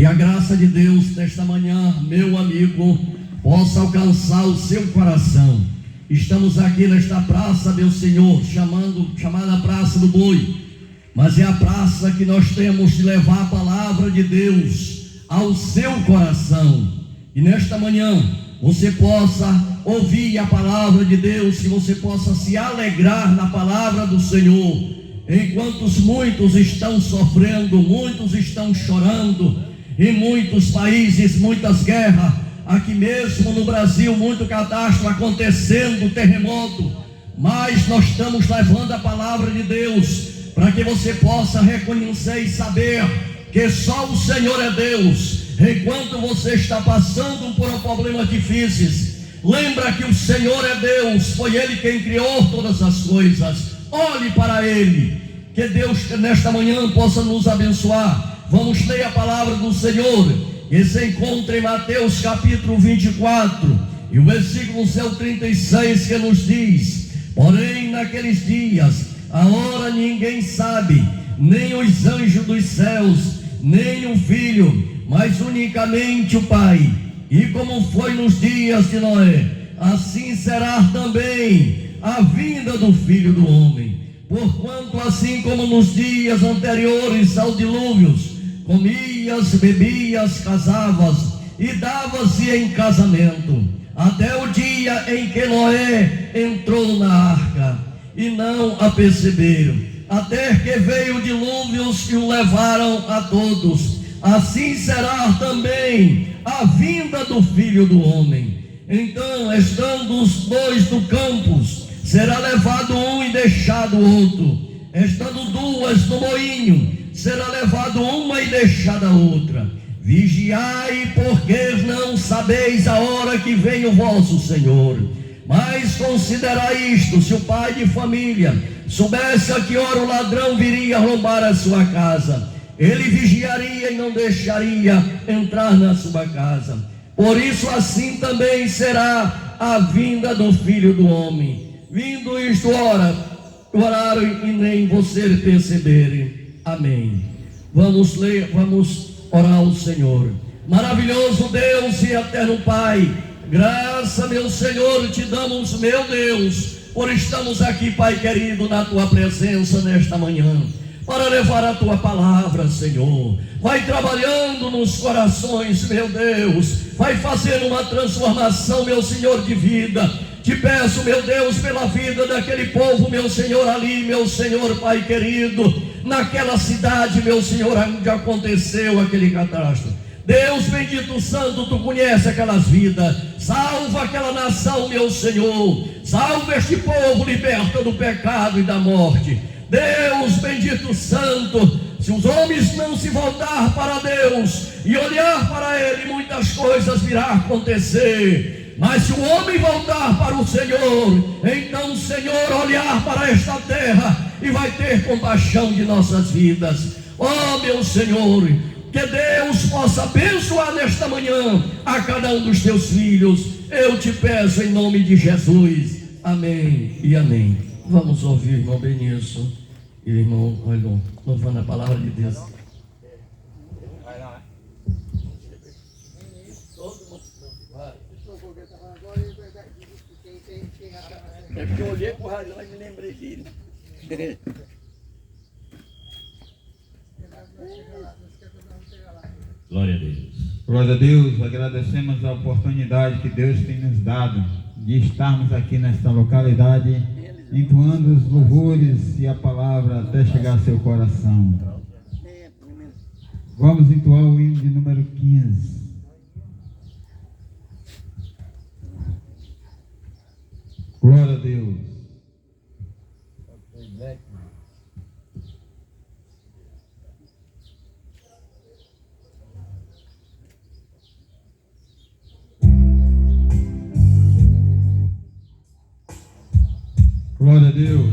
Que a graça de Deus nesta manhã, meu amigo, possa alcançar o seu coração. Estamos aqui nesta praça, meu Senhor, chamada Praça do Boi, mas é a praça que nós temos de levar a palavra de Deus ao seu coração. E nesta manhã você possa ouvir a palavra de Deus, que você possa se alegrar na palavra do Senhor, enquanto muitos estão sofrendo, muitos estão chorando, em muitos países, muitas guerras, aqui mesmo no Brasil, muito catástrofe acontecendo, terremoto, mas nós estamos levando a palavra de Deus, para que você possa reconhecer e saber que só o Senhor é Deus. Enquanto você está passando por problemas difíceis, lembra que o Senhor é Deus, foi Ele quem criou todas as coisas. Olhe para Ele, que Deus nesta manhã possa nos abençoar. Vamos ler a palavra do Senhor, que se encontra em Mateus capítulo 24, e o versículo 36, que nos diz: porém naqueles dias, a hora ninguém sabe, nem os anjos dos céus, nem o Filho, mas unicamente o Pai. E como foi nos dias de Noé, assim será também a vinda do Filho do Homem. Porquanto assim como nos dias anteriores ao dilúvio, comias, bebias, casavas e davas-se em casamento, até o dia em que Noé entrou na arca, e não a perceberam, até que veio o dilúvio e o levaram a todos. Assim será também a vinda do Filho do Homem. Então, estando os dois no campo, será levado um e deixado o outro. Estando duas no moinho, será levado uma e deixada a outra. Vigiai, porque não sabeis a hora que vem o vosso Senhor. Mas considerai isto: se o pai de família soubesse a que hora o ladrão viria roubar a sua casa, ele vigiaria e não deixaria entrar na sua casa. Por isso assim também será a vinda do Filho do Homem. Vindo isto, oraram e nem vocês perceberem. Amém. Vamos ler, vamos orar ao Senhor. Maravilhoso Deus e eterno Pai, graça, meu Senhor, te damos, meu Deus, por estarmos aqui, Pai querido, na tua presença nesta manhã, para levar a tua palavra, Senhor. Vai trabalhando nos corações, meu Deus, vai fazendo uma transformação, meu Senhor, de vida. Te peço, meu Deus, pela vida daquele povo, meu Senhor, ali, meu Senhor, Pai querido, naquela cidade, meu Senhor, onde aconteceu aquele catástrofe. Deus bendito santo, tu conhece aquelas vidas. Salva aquela nação, meu Senhor. Salva este povo, liberta do pecado e da morte. Deus bendito santo, se os homens não se voltar para Deus e olhar para Ele, muitas coisas virão acontecer. Mas se o homem voltar para o Senhor, então o Senhor olhar para esta terra e vai ter compaixão de nossas vidas. Oh, meu Senhor, que Deus possa abençoar nesta manhã a cada um dos teus filhos. Eu te peço em nome de Jesus. Amém e amém. Vamos ouvir, irmão Benício e irmão Rolon, louvando a palavra de Deus. É porque eu olhei para o rádio e me lembrei dele. Glória a Deus. Glória a Deus, agradecemos a oportunidade que Deus tem nos dado de estarmos aqui nesta localidade, entoando os louvores e a palavra até chegar ao seu coração. Vamos entoar o hino de número 15. Glória a Deus. Glória a Deus.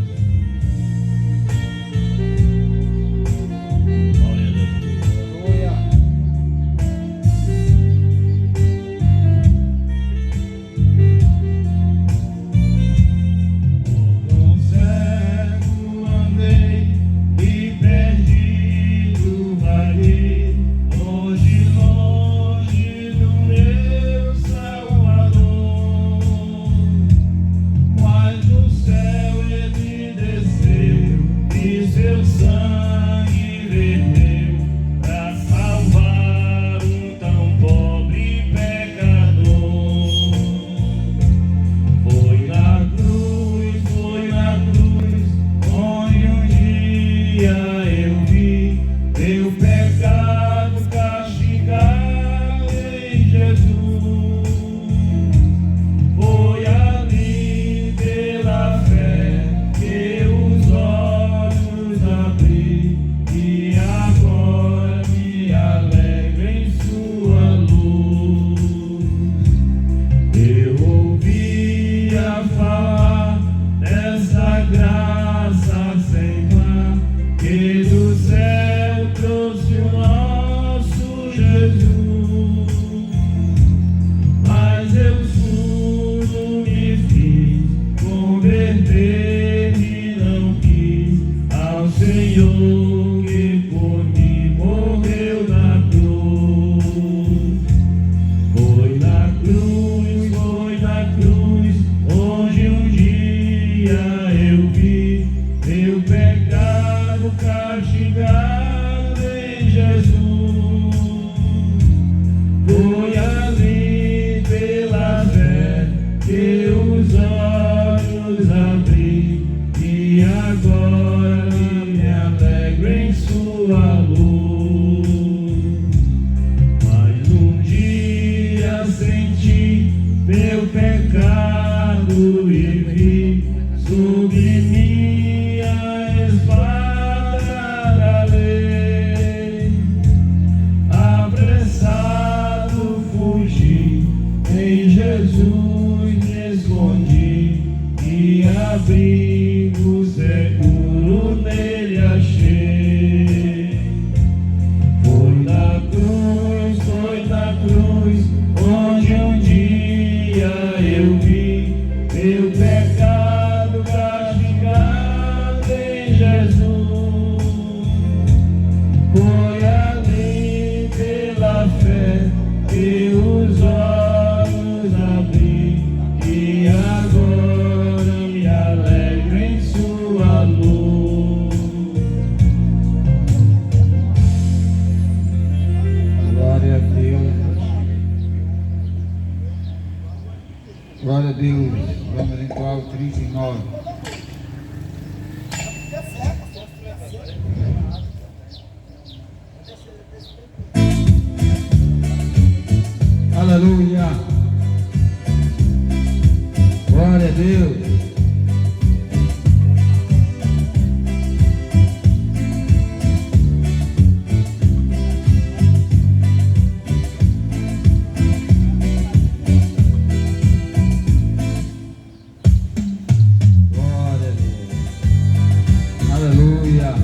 Glória a Deus. Com cego andei e perdido vaguei, longe, longe. mas eu surdo me fiz converter e não quis ao Senhor que por mim morreu na cruz. Foi na cruz, onde um dia eu vi meu pecado castigado em Jesus. Foi ali pela fé que os olhos abri e agora me alegro em sua luz. Mas um dia senti meu pecado e vi sobre minha espada da lei. Apressado fugi, em Jesus me escondi e abrigo seguro nele achei. Foi na cruz, onde um dia eu vi meu pecado castigado em Jesus. Foi ali pela fé que os olhos abri e agora me alegro em sua luz. Glória a Deus. Glória a Deus. Vamos entoar o 39. Aleluia. Glória a Deus. Glória a Deus. Aleluia.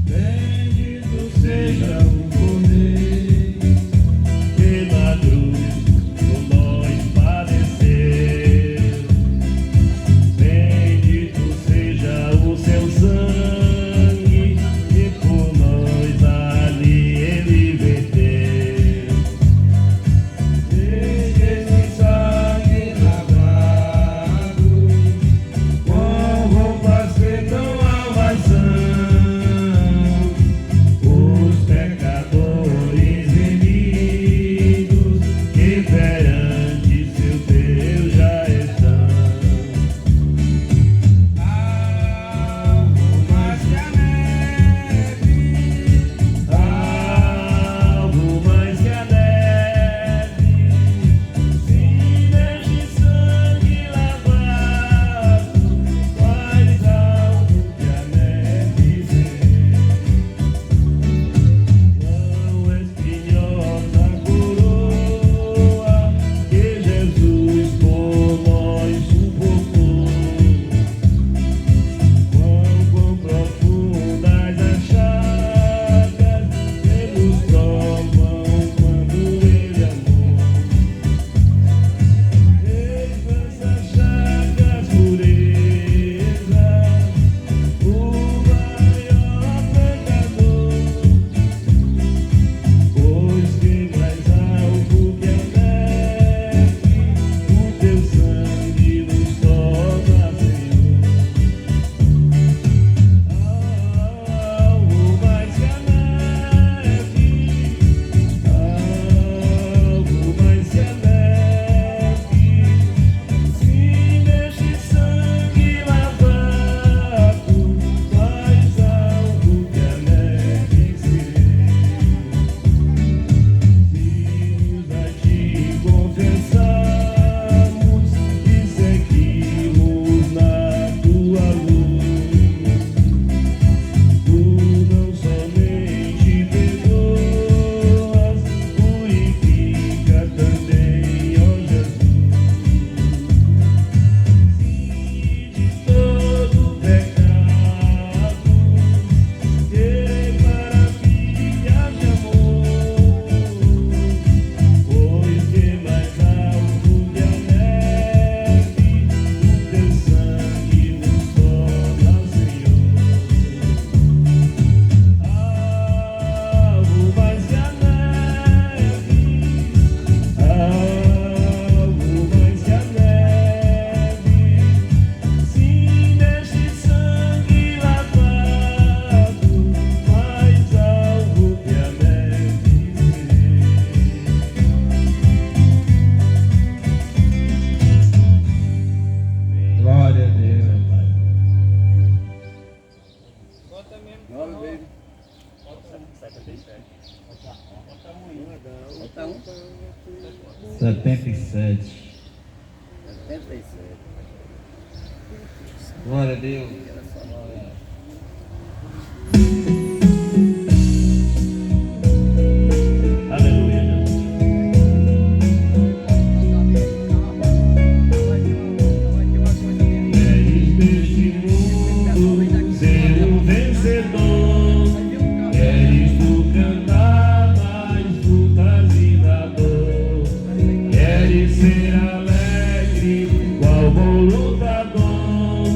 Bendito seja o poder 77. Glória a Deus. Aleluia, Jesus. Queres neste mundo ser um vencedor, queres tu cantar nas lutas e na dor, queres ser alegre qual bom lutador,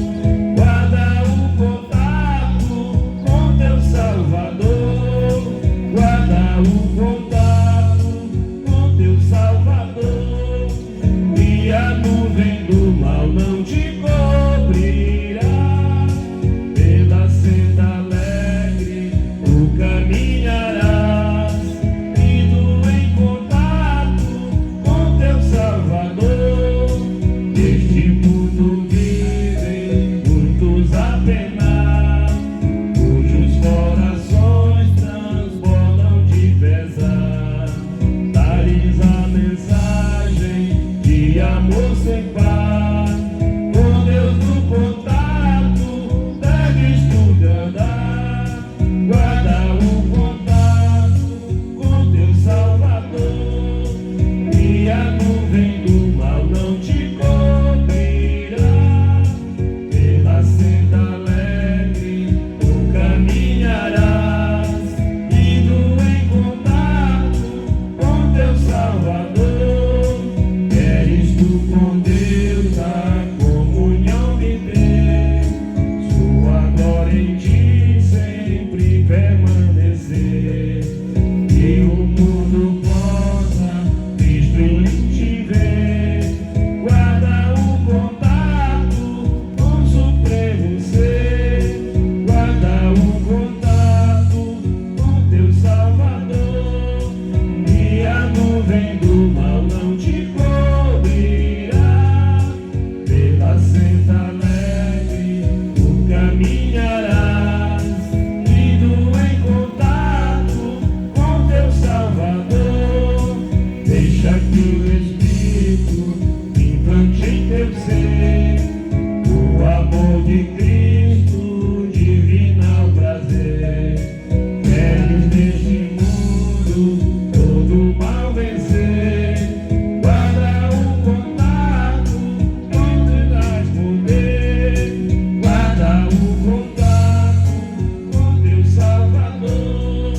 guarda o contato com teu Salvador, guarda o contato com teu Salvador, e a nuvem do mal não te cobrirá, pela senda alegre tu caminharás, indo em contato com teu Salvador. Neste mundo vivem muitos a penar, cujos corações transbordam de pesar. Dá-lhes a mensagem de amor sem par. Com Deus no contato deves tu andar. Guarda o contato com teu Salvador, e a nuvem do mal não te cobrirá. Pela senda alegre tu caminharás, indo em contato com teu Salvador. Queres tu com Deus a comunhão viver, sua glória em ti sempre permanecer, que o mundo possa Cristo em te ver. Guarda o contato com o supremo ser, guarda o contato com teu Salvador, e a nuvem do mal não te cobrirá. Pela senda alegre tu caminharás, indo em contato com teu Salvador. Deixa que o Espírito implante em teu ser o amor de Cristo, divinal prazer. Queres neste mundo todo mal vencer, guarda o contato com teu poder, guarda o contato com teu Salvador,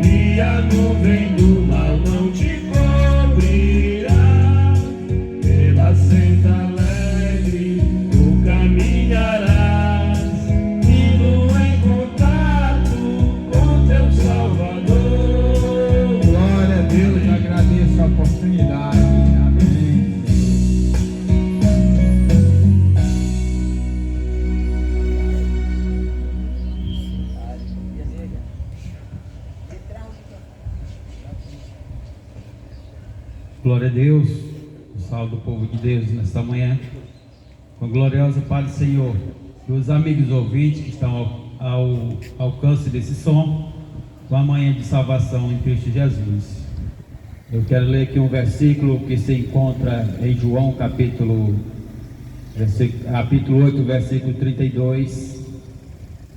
e a nuvem do mal não te cobrirá. Pela senda alegre tu caminharás, indo em contato com teu Salvador. Glória a Deus, eu agradeço a oportunidade. Amém. Glória a Deus, o salve do povo de Deus nesta manhã, com a gloriosa paz do Senhor, e os amigos ouvintes que estão ao alcance desse som, com a manhã de salvação em Cristo Jesus. Eu quero ler aqui um versículo que se encontra em João capítulo 8, versículo 32,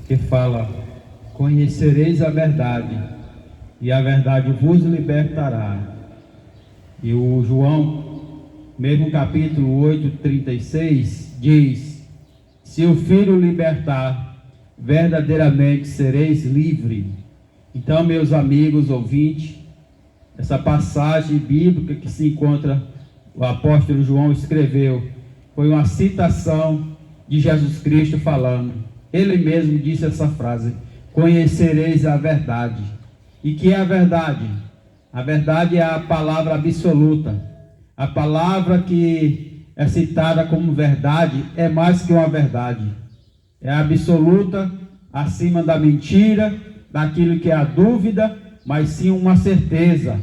que fala: conhecereis a verdade, e a verdade vos libertará. E o João, mesmo capítulo 8, 36, diz: se o Filho libertar, verdadeiramente sereis livres. Então, meus amigos ouvintes, essa passagem bíblica que se encontra, o apóstolo João escreveu, foi uma citação de Jesus Cristo falando. Ele mesmo disse essa frase: conhecereis a verdade. E que é a verdade? A verdade é a palavra absoluta. A palavra que é citada como verdade é mais que uma verdade. É absoluta, acima da mentira, daquilo que é a dúvida, mas sim uma certeza.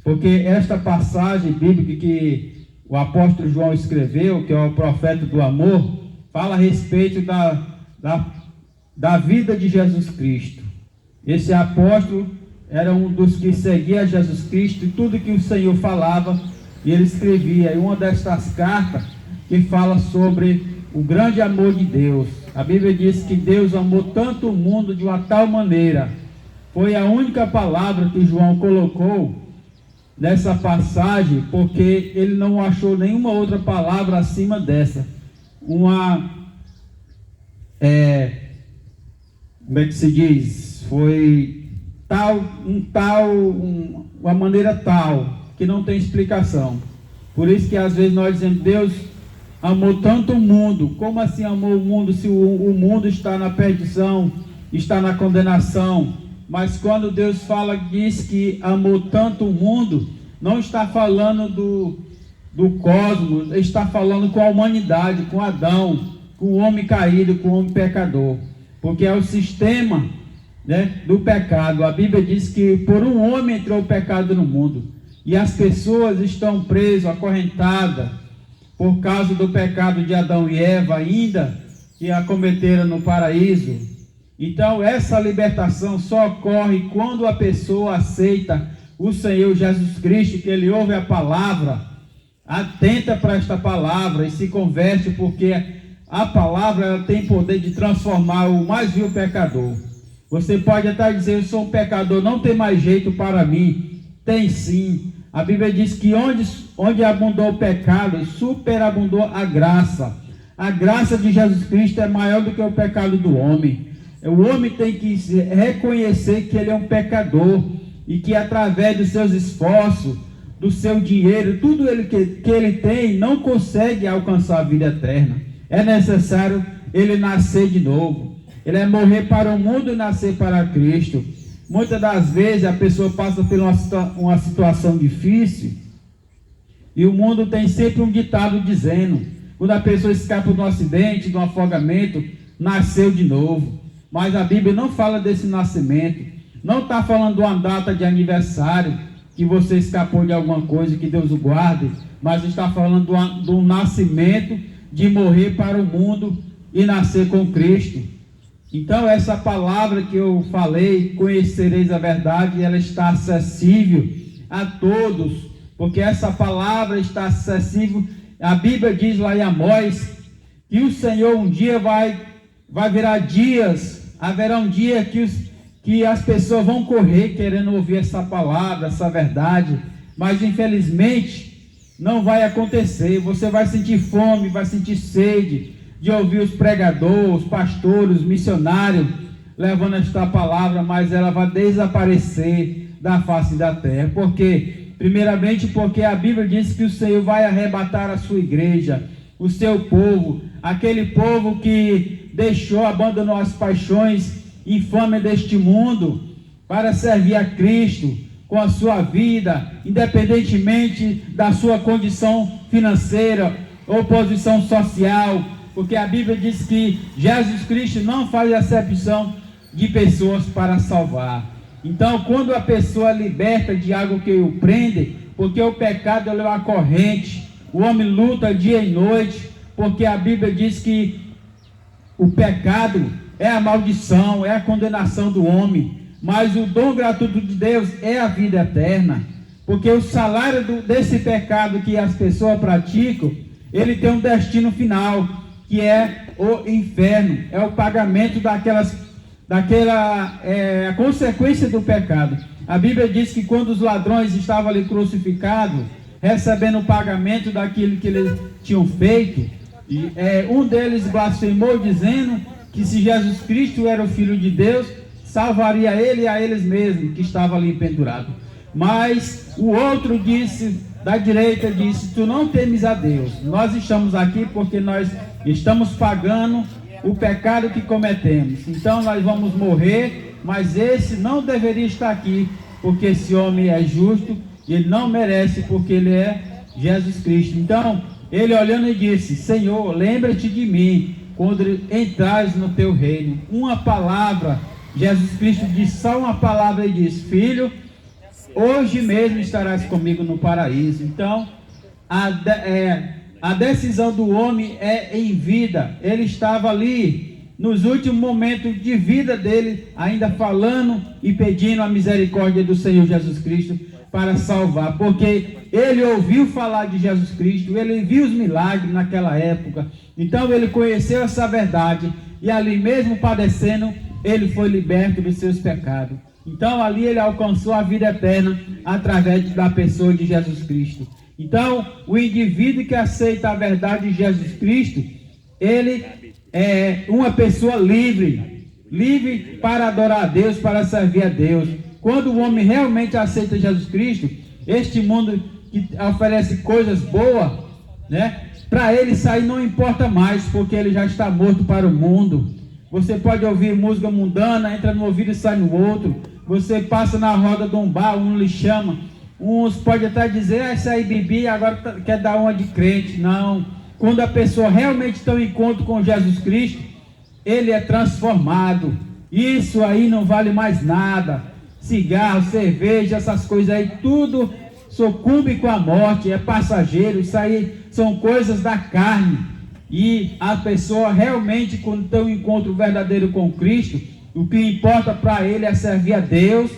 Porque esta passagem bíblica que o apóstolo João escreveu, que é o profeta do amor, fala a respeito da vida de Jesus Cristo. Esse apóstolo era um dos que seguia Jesus Cristo, e tudo que o Senhor falava, ele escrevia. E uma destas cartas que fala sobre o grande amor de Deus. A Bíblia diz que Deus amou tanto o mundo de uma tal maneira. Foi a única palavra que João colocou nessa passagem, porque ele não achou nenhuma outra palavra acima dessa. Como é que se diz? Foi uma maneira tal, que não tem explicação. Por isso que às vezes nós dizemos, Deus amou tanto o mundo. Como assim amou o mundo, se o mundo está na perdição, está na condenação? Mas quando Deus diz que amou tanto o mundo, não está falando do cosmos, está falando com a humanidade, com Adão, com o homem caído, com o homem pecador. Porque é o sistema, né, do pecado. A Bíblia diz que por um homem entrou o pecado no mundo. E as pessoas estão presas, acorrentadas, por causa do pecado de Adão e Eva ainda, que a cometeram no paraíso. Então essa libertação só ocorre quando a pessoa aceita o Senhor Jesus Cristo, que ele ouve a palavra, atenta para esta palavra e se converte, porque a palavra ela tem poder de transformar o mais vil pecador. Você pode até dizer, eu sou um pecador, não tem mais jeito para mim. Tem sim. A Bíblia diz que onde abundou o pecado, superabundou a graça. A graça de Jesus Cristo é maior do que o pecado do homem. O homem tem que reconhecer que ele é um pecador e que através dos seus esforços, do seu dinheiro, tudo que ele tem, não consegue alcançar a vida eterna. É necessário ele nascer de novo. Ele é morrer para o mundo e nascer para Cristo. Muitas das vezes a pessoa passa por uma situação difícil e o mundo tem sempre um ditado dizendo, quando a pessoa escapa de um acidente, de um afogamento, nasceu de novo. Mas a Bíblia não fala desse nascimento, não está falando de uma data de aniversário, que você escapou de alguma coisa, que Deus o guarde, mas está falando do nascimento, de morrer para o mundo e nascer com Cristo. Então essa palavra que eu falei, conhecereis a verdade, ela está acessível a todos, porque essa palavra está acessível. A Bíblia diz lá em Amós, que o Senhor um dia vai virar dias, haverá um dia que as pessoas vão correr querendo ouvir essa palavra, essa verdade, mas infelizmente não vai acontecer. Você vai sentir fome, vai sentir sede de ouvir os pregadores, os pastores, os missionários levando esta palavra, mas ela vai desaparecer da face da terra. Por quê? Primeiramente porque a Bíblia diz que o Senhor vai arrebatar a sua igreja, o seu povo, aquele povo que abandonou as paixões infames deste mundo para servir a Cristo com a sua vida, independentemente da sua condição financeira ou posição social, porque a Bíblia diz que Jesus Cristo não faz acepção de pessoas para salvar. Então, quando a pessoa liberta de algo que o prende, porque o pecado é uma corrente, o homem luta dia e noite, porque a Bíblia diz que o pecado é a maldição, é a condenação do homem, mas o dom gratuito de Deus é a vida eterna, porque o salário desse pecado que as pessoas praticam, ele tem um destino final, que é o inferno, é o pagamento a consequência do pecado. A Bíblia diz que quando os ladrões estavam ali crucificados, recebendo o pagamento daquilo que eles tinham feito, um deles blasfemou dizendo que se Jesus Cristo era o Filho de Deus, salvaria ele e a eles mesmos, que estavam ali pendurados. Mas o outro da direita disse, tu não temes a Deus, nós estamos aqui porque nós estamos pagando o pecado que cometemos, então nós vamos morrer, mas esse não deveria estar aqui, porque esse homem é justo, e ele não merece, porque ele é Jesus Cristo. Então, ele olhando e disse, Senhor, lembra-te de mim, quando entrares no teu reino. Uma palavra, Jesus Cristo disse só uma palavra e disse, filho, hoje mesmo estarás comigo no paraíso. Então, a decisão do homem é em vida. Ele estava ali nos últimos momentos de vida dele, ainda falando e pedindo a misericórdia do Senhor Jesus Cristo para salvar, porque ele ouviu falar de Jesus Cristo, ele viu os milagres naquela época, então ele conheceu essa verdade, e ali mesmo padecendo, ele foi liberto dos seus pecados. Então ali ele alcançou a vida eterna através da pessoa de Jesus Cristo. Então o indivíduo que aceita a verdade de Jesus Cristo, ele é uma pessoa livre para adorar a Deus, para servir a Deus. Quando o homem realmente aceita Jesus Cristo, este mundo que oferece coisas boas, né? Para ele sair não importa mais, porque ele já está morto para o mundo. Você pode ouvir música mundana, entra no ouvido e sai no outro. Você passa na roda de um bar, um lhe chama. Uns podem até dizer, essa aí bebi, agora quer dar uma de crente. Não. Quando a pessoa realmente tem um encontro com Jesus Cristo, ele é transformado. Isso aí não vale mais nada. Cigarro, cerveja, essas coisas aí, tudo sucumbe com a morte, é passageiro. Isso aí são coisas da carne. E a pessoa realmente, quando tem um encontro verdadeiro com Cristo, o que importa para ele é servir a Deus,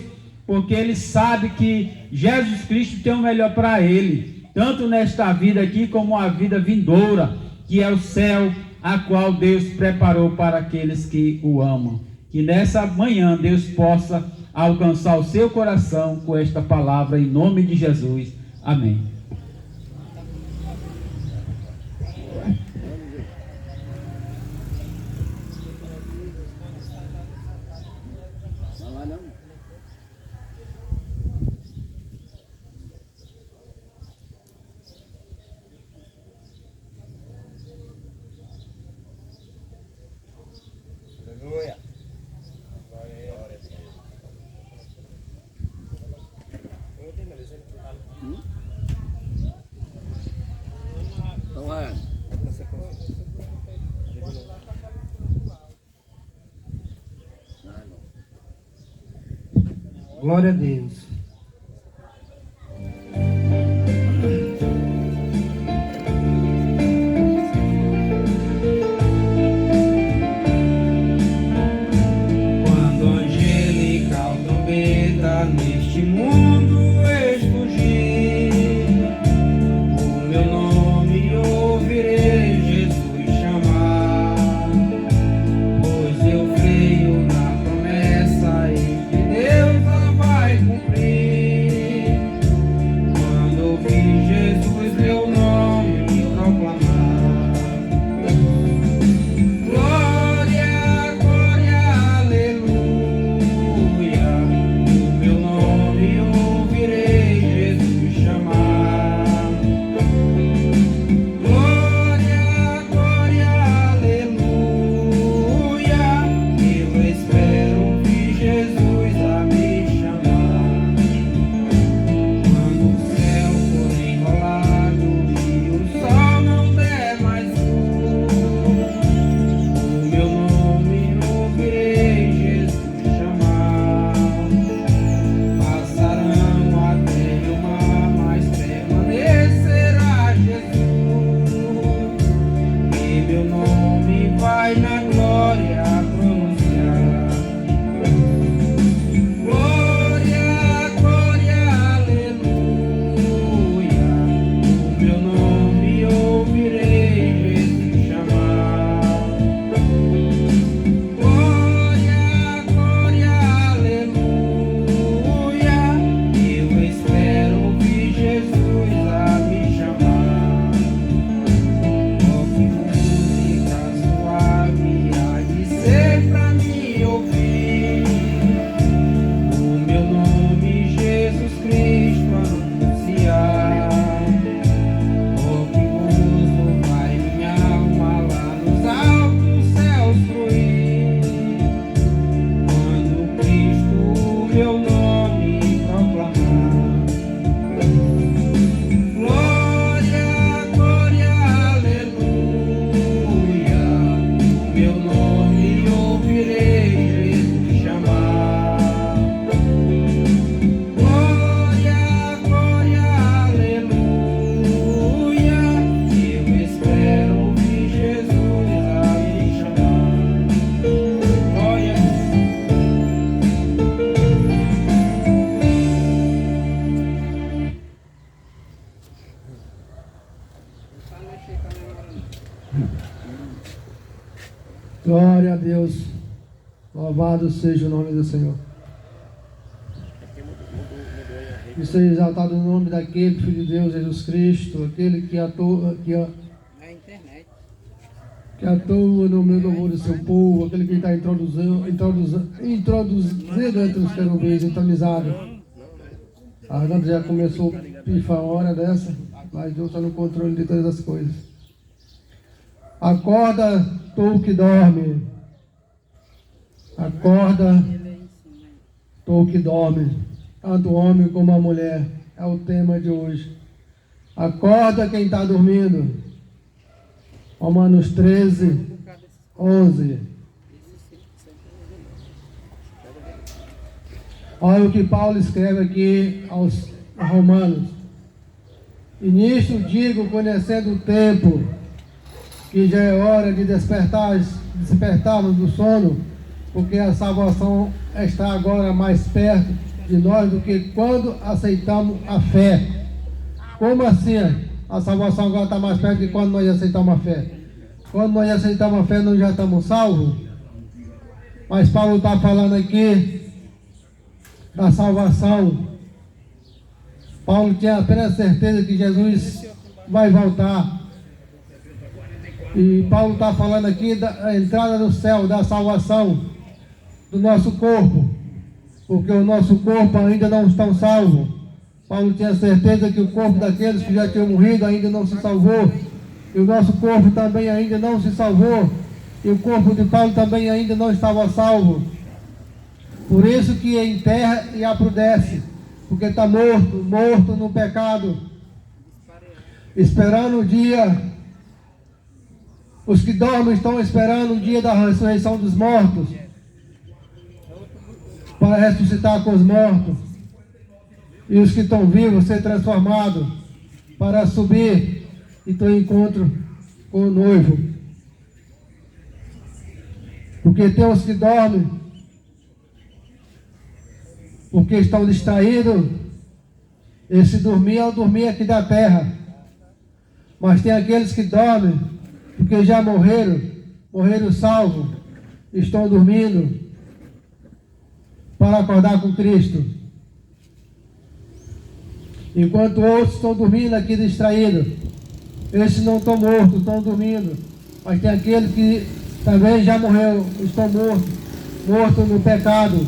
porque ele sabe que Jesus Cristo tem o melhor para ele, tanto nesta vida aqui como a vida vindoura, que é o céu, a qual Deus preparou para aqueles que o amam. Que nessa manhã Deus possa alcançar o seu coração com esta palavra, em nome de Jesus. Amém. Glória a Deus. Quando angelical trombeta neste mundo explodir, o meu nome ouvirei Jesus chamar, pois eu creio na promessa e que Deus a vai cumprir. Glória a Deus. Louvado seja o nome do Senhor. E seja exaltado o nome daquele Filho de Deus, Jesus Cristo, aquele que atua no meio do amor do seu povo, aquele que está introduzido entre os querubins, entronizado. A gente já começou a pifar a hora dessa, mas Deus está no controle de todas as coisas. Acorda, tu que dorme. Acorda, tu que dorme. Tanto o homem como a mulher. É o tema de hoje. Acorda quem está dormindo. Romanos 13, 11. Olha o que Paulo escreve aqui aos Romanos. E nisto digo, conhecendo o tempo, que já é hora de despertarmos do sono, porque a salvação está agora mais perto de nós do que quando aceitamos a fé. Como assim? A salvação agora está mais perto de quando nós aceitamos a fé. Quando nós aceitamos a fé, nós já estamos salvos. Mas Paulo está falando aqui da salvação. Paulo tinha apenas certeza que Jesus vai voltar. E Paulo está falando aqui da entrada no céu, da salvação do nosso corpo, porque o nosso corpo ainda não está salvo. Paulo tinha certeza que o corpo daqueles que já tinham morrido ainda não se salvou, e o nosso corpo também ainda não se salvou, e o corpo de Paulo também ainda não estava salvo. Por isso que enterra e aprudece, porque está morto no pecado, esperando o dia. Os que dormem estão esperando o dia da ressurreição dos mortos, para ressuscitar com os mortos. E os que estão vivos ser transformados, para subir e ter encontro com o noivo. Porque tem os que dormem, porque estão distraídos. Esse dormir é o dormir aqui da terra. Mas tem aqueles que dormem, porque já morreram salvos, estão dormindo, para acordar com Cristo. Enquanto outros estão dormindo aqui distraídos, esses não estão mortos, estão dormindo. Mas tem aquele que também já morreu, estão mortos no pecado.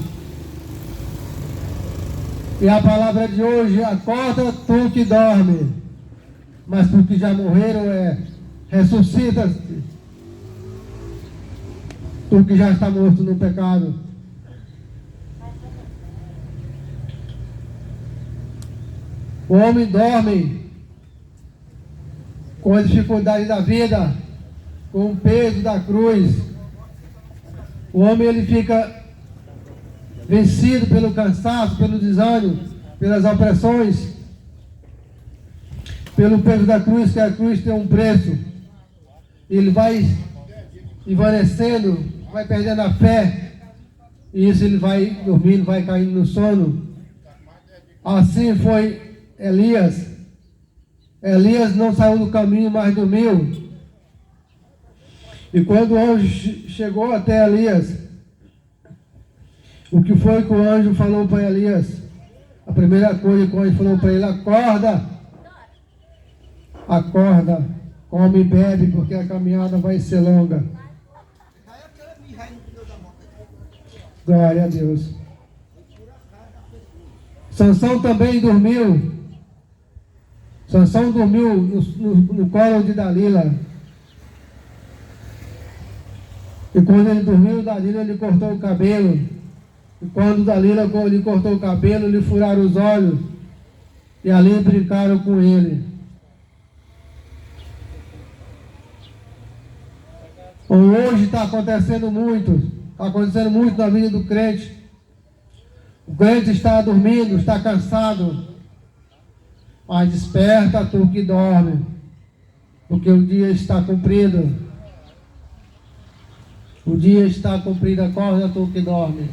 E a palavra de hoje: acorda tu que dorme, mas porque já morreram ressuscita-te, tu que já está morto no pecado. O homem dorme com a dificuldade da vida, com o peso da cruz. O homem ele fica vencido pelo cansaço, pelo desânimo, pelas opressões, pelo peso da cruz, que a cruz tem um preço. Ele vai envanecendo, vai perdendo a fé, e isso ele vai dormindo, vai caindo no sono. Assim foi Elias. Elias não saiu do caminho, mas dormiu. E quando o anjo chegou até Elias, o que foi que o anjo falou para Elias? A primeira coisa que o anjo falou para ele: acorda, acorda, come e bebe, porque a caminhada vai ser longa. Glória a Deus. Sansão também dormiu. Sansão dormiu no colo de Dalila. E quando ele dormiu, Dalila lhe cortou o cabelo. E quando Dalila lhe cortou o cabelo, lhe furaram os olhos. E ali brincaram com ele. Hoje está acontecendo muito. Está acontecendo muito na vida do crente. O crente está dormindo, está cansado. Mas desperta tu que dorme, porque o dia está cumprido. O dia está cumprido, acorda tu que dorme.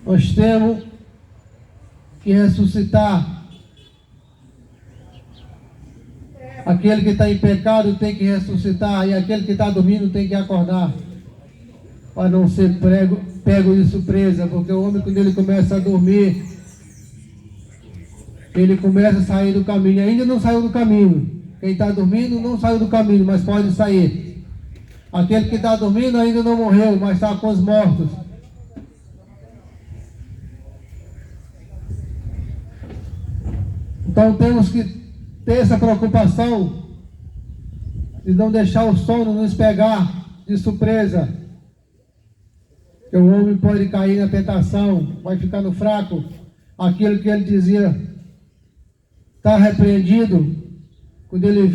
Nós temos que ressuscitar Aquele que está em pecado tem que ressuscitar, e aquele que está dormindo tem que acordar, para não ser pego de surpresa, porque o homem, quando ele começa a dormir, ele começa a sair do caminho. Ainda não saiu do caminho. Quem está dormindo não saiu do caminho, mas pode sair. Aquele que está dormindo ainda não morreu, mas está com os mortos. Então temos que ter essa preocupação de não deixar o sono nos pegar de surpresa. Que o homem pode cair na tentação, vai ficar no fraco. Aquilo que ele dizia, está repreendido. Quando ele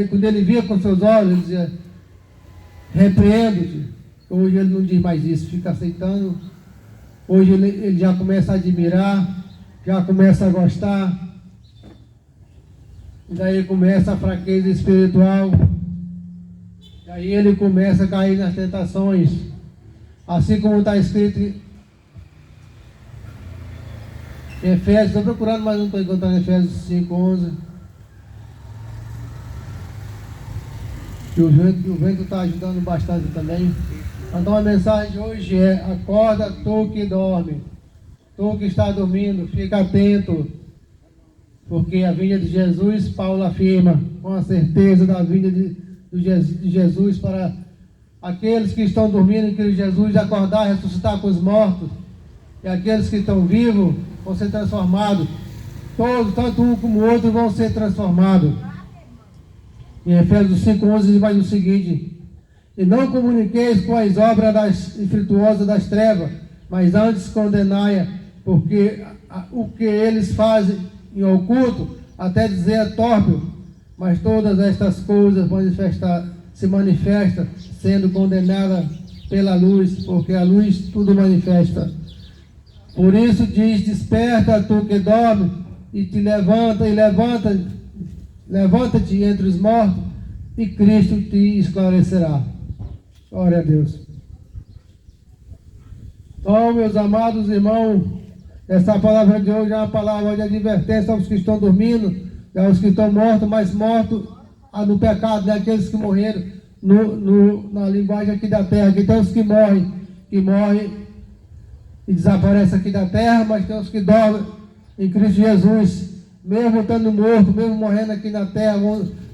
quando ele via com seus olhos, ele dizia, repreendo-te. Hoje ele não diz mais isso, fica aceitando. Hoje ele já começa a admirar, já começa a gostar. E daí começa a fraqueza espiritual. E aí ele começa a cair nas tentações. Assim como está escrito em Efésios, estou procurando, mas não estou encontrando Efésios 5:11. E o vento está ajudando bastante também. Então a mensagem hoje é: acorda tu que dorme, tu que está dormindo, fica atento, porque a vinda de Jesus, Paulo afirma, com a certeza da vinda de Jesus para aqueles que estão dormindo, que Jesus acordar, ressuscitar com os mortos, e aqueles que estão vivos vão ser transformados. Todos, tanto um como o outro, vão ser transformados. Em Efésios 5:11 diz mais o seguinte: e não comuniqueis com as obras infrutuosas das trevas, mas antes condenai-a, porque o que eles fazem em oculto, até dizer é torpe, mas todas estas coisas se manifestam, sendo condenada pela luz, porque a luz tudo manifesta. Por isso diz: desperta tu que dorme, e te levanta-te entre os mortos, e Cristo te esclarecerá. Glória a Deus. Então, meus amados irmãos, essa palavra de hoje é uma palavra de advertência aos que estão dormindo, aos que estão mortos, mas mortos no pecado, né? Aqueles que morreram na linguagem aqui da terra. Que tem os que morrem e desaparecem aqui da terra, mas tem os que dormem em Cristo Jesus, mesmo estando morto, mesmo morrendo aqui na terra.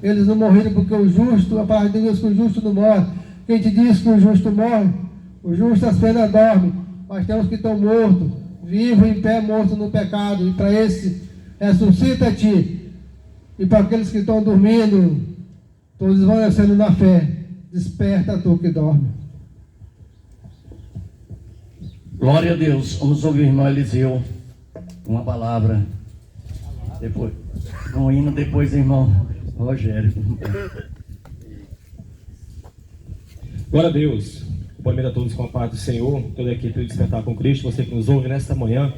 Eles não morreram porque o justo, a palavra de Deus, que o justo não morre. Quem te diz que o justo morre? O justo apenas dorme, mas tem os que estão mortos, vivos em pé, mortos no pecado. E para esse, ressuscita-te. E para aqueles que estão dormindo, todos desvanecendo na fé, desperta tu que dorme. Glória a Deus. Vamos ouvir o irmão Eliseu, uma palavra. Depois, um hino, depois irmão Rogério. Glória a Deus. Cumprimento a todos com a paz do Senhor, toda a equipe do Despertar com Cristo, você que nos ouve nesta manhã.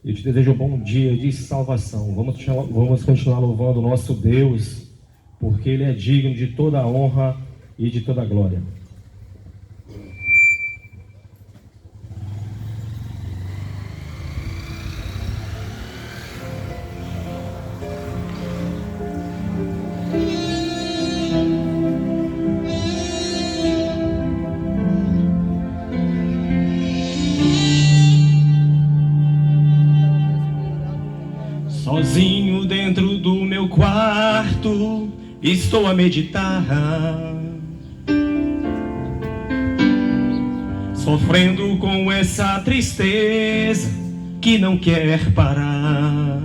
Eu te desejo um bom dia de salvação. Vamos continuar louvando o nosso Deus, porque Ele é digno de toda a honra e de toda a glória. Sozinho dentro do meu quarto, estou a meditar, sofrendo com essa tristeza que não quer parar.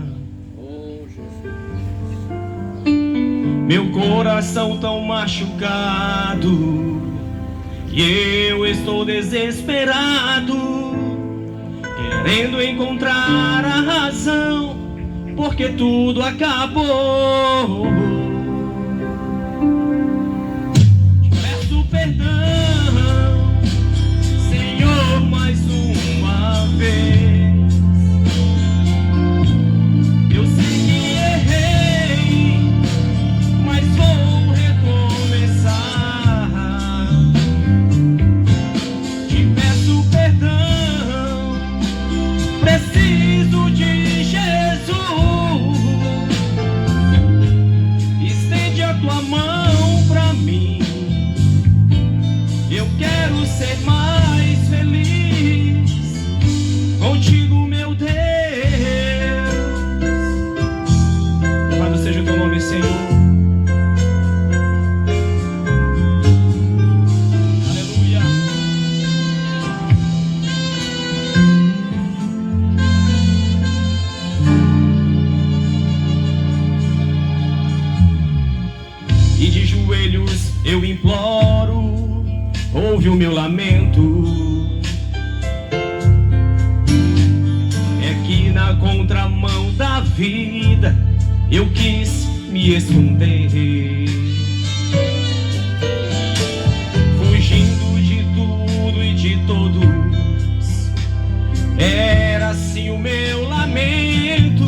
Meu coração tão machucado, que eu estou desesperado, querendo encontrar a razão, porque tudo acabou. Te peço perdão, Senhor, mais uma vez. Eu sei que errei, mas vou recomeçar. Te peço perdão, preciso de Jesus. Deus, eu imploro, ouve o meu lamento. É que na contramão da vida eu quis me esconder, fugindo de tudo e de todos. Era assim o meu lamento,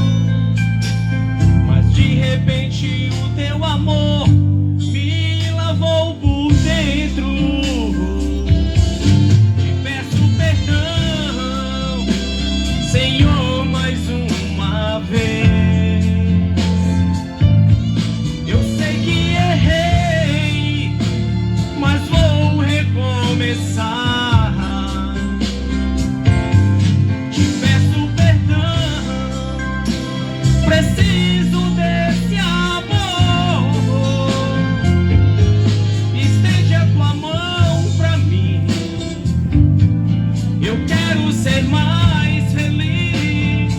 mas de repente o teu amor me lavou por dentro. Te peço perdão, Senhor, mais uma vez. Eu sei que errei, mas vou recomeçar. Te peço perdão, preciso desse amor. Estende a tua mão pra mim. Eu quero ser mais feliz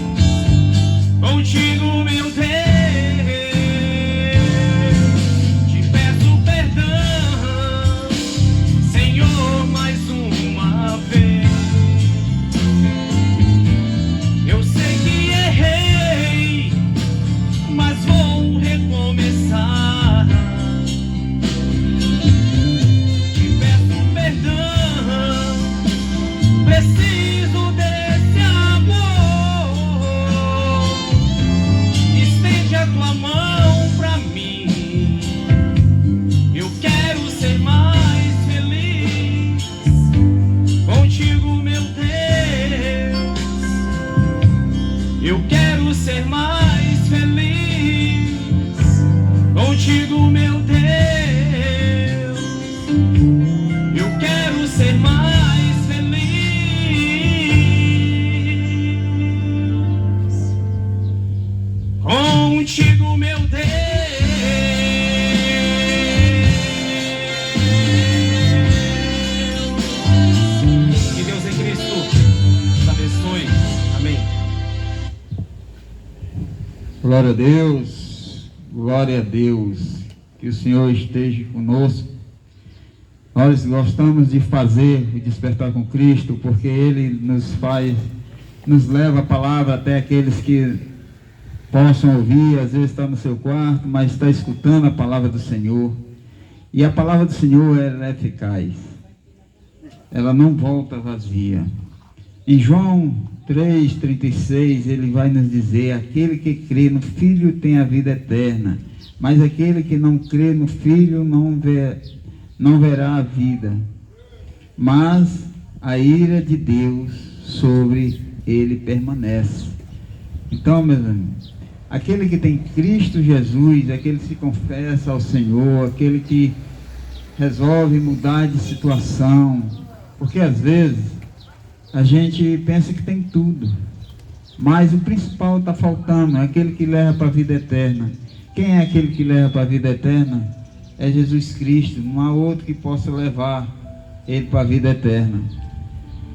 contigo, meu Deus. Te peço perdão, Senhor, mais uma vez. Eu sei que errei, mas vou recomeçar. Te peço perdão, preciso desse amor. Estende a tua mão pra mim. Eu quero ser mais feliz contigo, meu Deus. Eu quero ser mais feliz contigo, meu Deus. Eu quero ser mais feliz contigo, meu Deus. Que Deus em Cristo nos abençoe. Amém. Glória a Deus, glória a Deus, que o Senhor esteja conosco. Nós gostamos de fazer o Despertar com Cristo, porque Ele nos leva a palavra até aqueles que possam ouvir. Às vezes está no seu quarto, mas está escutando a palavra do Senhor. E a palavra do Senhor, ela é eficaz, ela não volta vazia. Em João 3,36, ele vai nos dizer: aquele que crê no Filho tem a vida eterna, mas aquele que não crê no Filho não verá a vida, mas a ira de Deus sobre ele permanece. Então, meus amigos, aquele que tem Cristo Jesus, aquele que se confessa ao Senhor, aquele que resolve mudar de situação, porque às vezes a gente pensa que tem tudo, mas o principal está faltando, é aquele que leva para a vida eterna. Quem é aquele que leva para a vida eterna? É Jesus Cristo, não há outro que possa levar ele para a vida eterna.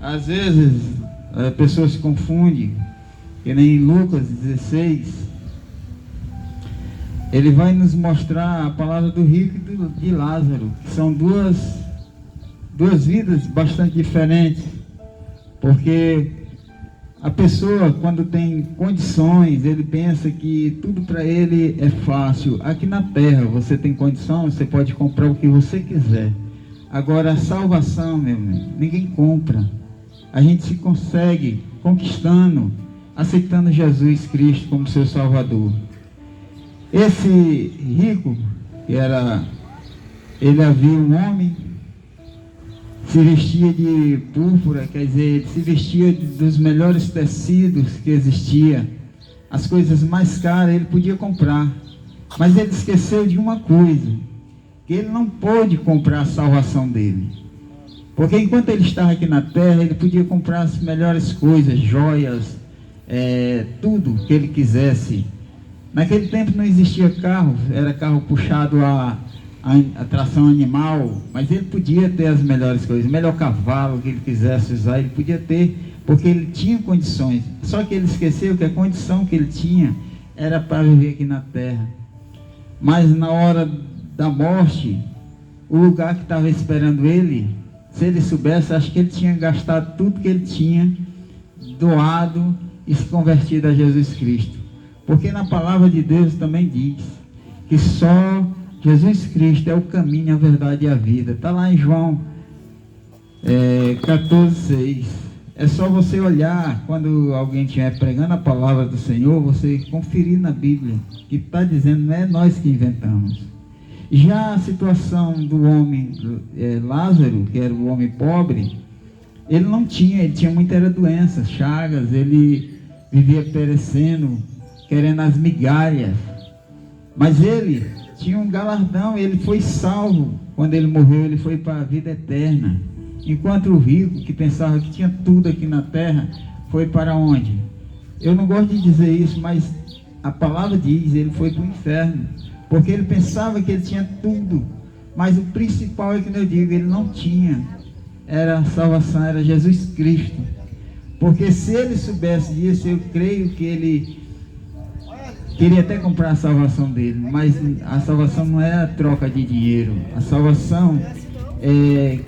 Às vezes a pessoa se confunde, que nem em Lucas 16, ele vai nos mostrar a palavra do rico e de Lázaro, que são duas vidas bastante diferentes. Porque a pessoa, quando tem condições, ele pensa que tudo para ele é fácil. Aqui na terra, você tem condição, você pode comprar o que você quiser. Agora, a salvação, meu amigo, ninguém compra. A gente se consegue conquistando, aceitando Jesus Cristo como seu Salvador. Esse rico, ele havia um homem, se vestia de púrpura, quer dizer, ele se vestia dos melhores tecidos que existia. As coisas mais caras ele podia comprar, mas ele esqueceu de uma coisa, que ele não pôde comprar a salvação dele. Porque enquanto ele estava aqui na terra, ele podia comprar as melhores coisas, joias, tudo que ele quisesse. Naquele tempo não existia carro, era carro puxado a tração animal, mas ele podia ter as melhores coisas, o melhor cavalo que ele quisesse usar, ele podia ter, porque ele tinha condições. Só que ele esqueceu que a condição que ele tinha era para viver aqui na terra. Mas na hora da morte, o lugar que estava esperando ele, se ele soubesse, acho que ele tinha gastado tudo que ele tinha, doado e se convertido a Jesus Cristo. Porque na palavra de Deus também diz que só Jesus Cristo é o caminho, a verdade e a vida. Está lá em João 14:6. É só você olhar, quando alguém estiver pregando a palavra do Senhor, você conferir na Bíblia, que está dizendo, não é nós que inventamos. Já a situação do homem Lázaro, que era o homem pobre, ele tinha muita doença, chagas, ele vivia perecendo, querendo as migalhas. Mas ele tinha um galardão, ele foi salvo. Quando ele morreu, ele foi para a vida eterna. Enquanto o rico, que pensava que tinha tudo aqui na terra, foi para onde? Eu não gosto de dizer isso, mas a palavra diz, ele foi para o inferno. Porque ele pensava que ele tinha tudo. Mas o principal é que eu digo, ele não tinha. Era a salvação, era Jesus Cristo. Porque se ele soubesse disso, eu creio que ele queria até comprar a salvação dele. Mas a salvação não é a troca de dinheiro. A salvação é,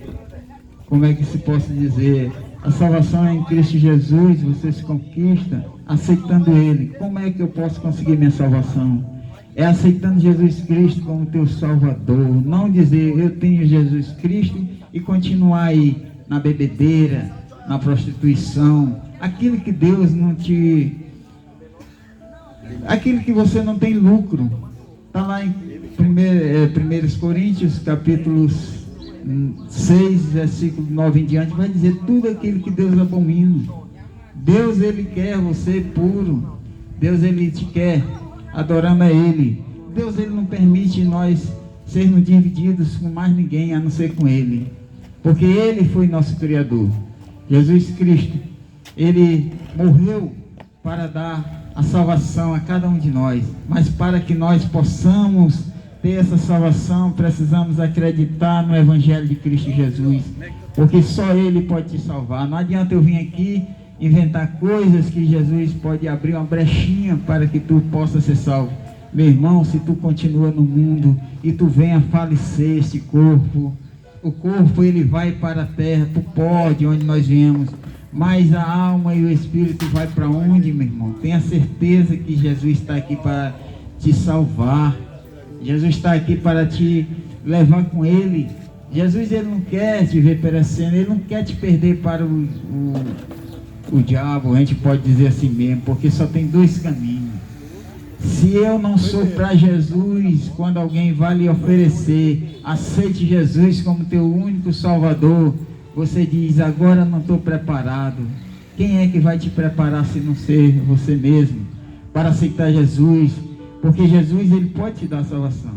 como é que se possa dizer? A salvação é em Cristo Jesus, você se conquista aceitando Ele. Como é que eu posso conseguir minha salvação? É aceitando Jesus Cristo como teu Salvador. Não dizer, eu tenho Jesus Cristo e continuar aí na bebedeira, na prostituição. Aquilo que Deus não te... Aquilo que você não tem lucro. Está lá em 1 Coríntios, capítulo 6, versículo 9 em diante, vai dizer tudo aquilo que Deus abomina. Deus, Ele quer você puro. Deus, Ele te quer adorando a Ele. Deus, Ele não permite nós sermos divididos com mais ninguém, a não ser com Ele. Porque Ele foi nosso Criador. Jesus Cristo, Ele morreu para dar a salvação a cada um de nós. Mas para que nós possamos ter essa salvação, precisamos acreditar no Evangelho de Cristo Jesus. Porque só Ele pode te salvar. Não adianta eu vir aqui inventar coisas que Jesus pode abrir uma brechinha para que tu possa ser salvo. Meu irmão, se tu continua no mundo e tu venha falecer este corpo, o corpo ele vai para a terra, para o pó de onde nós viemos, mas a alma e o espírito vai para onde, meu irmão? Tenha certeza que Jesus está aqui para te salvar. Jesus está aqui para te levar com Ele. Jesus, Ele não quer te ver perecendo, Ele não quer te perder para o diabo, a gente pode dizer assim mesmo, porque só tem dois caminhos. Se eu não sou para Jesus, quando alguém vai lhe oferecer, aceite Jesus como teu único Salvador, você diz, agora não estou preparado. Quem é que vai te preparar se não ser você mesmo, para aceitar Jesus? Porque Jesus, Ele pode te dar salvação.